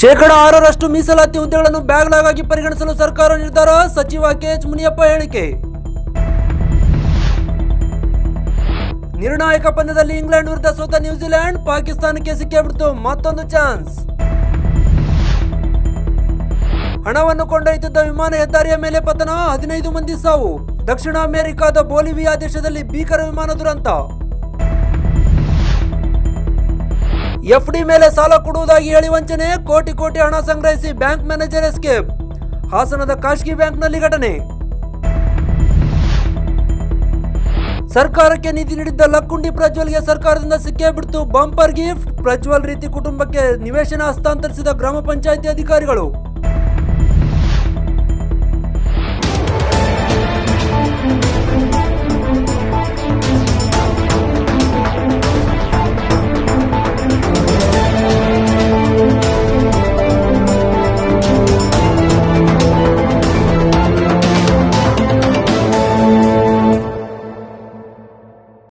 6% ಮೀಸಲಾತಿ ಹುದ್ದೆಗಳನ್ನು ಬ್ಯಾಕ್ಲಾಗ್ ಆಗಿ ಪರಿಗಣಿಸಲು ಸರ್ಕಾರ ನಿರ್ಧಾರ. ಸಚಿವ ಕೆಎಚ್ ಮುನಿಯಪ್ಪ ಹೇಳಿಕೆ. ನಿರ್ಣಾಯಕ ಪಂದ್ಯದಲ್ಲಿ ಇಂಗ್ಲೆಂಡ್ ವಿರುದ್ಧ ಸೋತ ನ್ಯೂಜಿಲೆಂಡ್, ಪಾಕಿಸ್ತಾನಕ್ಕೆ ಸಿಕ್ಕಿಬಿಡ್ತು ಮತ್ತೊಂದು ಚಾನ್ಸ್. ಹಣವನ್ನು ಕೊಂಡೊಯ್ಯುತ್ತಿದ್ದ ವಿಮಾನ ಹೆದ್ದಾರಿಯ ಮೇಲೆ ಪತನ, 15 ಮಂದಿ ಸಾವು. ದಕ್ಷಿಣ ಅಮೆರಿಕಾದ ಬೋಲಿವಿಯಾ ದೇಶದಲ್ಲಿ ಭೀಕರ ವಿಮಾನ ದುರಂತ. ಎಫ್ಡಿ ಮೇಲೆ ಸಾಲ ಕೊಡುವುದಾಗಿ ಹೇಳಿ ವಂಚನೆ, ಕೋಟಿ ಕೋಟಿ ಹಣ ಸಂಗ್ರಹಿಸಿ ಬ್ಯಾಂಕ್ ಮ್ಯಾನೇಜರ್ ಎಸ್ಕೇಪ್. ಹಾಸನದ ಖಾಸಗಿ ಬ್ಯಾಂಕ್ನಲ್ಲಿ ಘಟನೆ. ಸರ್ಕಾರಕ್ಕೆ ನಿಧಿ ನೀಡಿದ್ದ ಲಕ್ಕುಂಡಿ ಪ್ರಜ್ವಲ್ಗೆ ಸರ್ಕಾರದಿಂದ ಸಿಕ್ಕೇ ಬಿಡ್ತು ಬಂಪರ್ ಗಿಫ್ಟ್. ಪ್ರಜ್ವಲ್ ರೀತಿ ಕುಟುಂಬಕ್ಕೆ ನಿವೇಶನ ಹಸ್ತಾಂತರಿಸಿದ ಗ್ರಾಮ ಪಂಚಾಯಿತಿ ಅಧಿಕಾರಿಗಳು.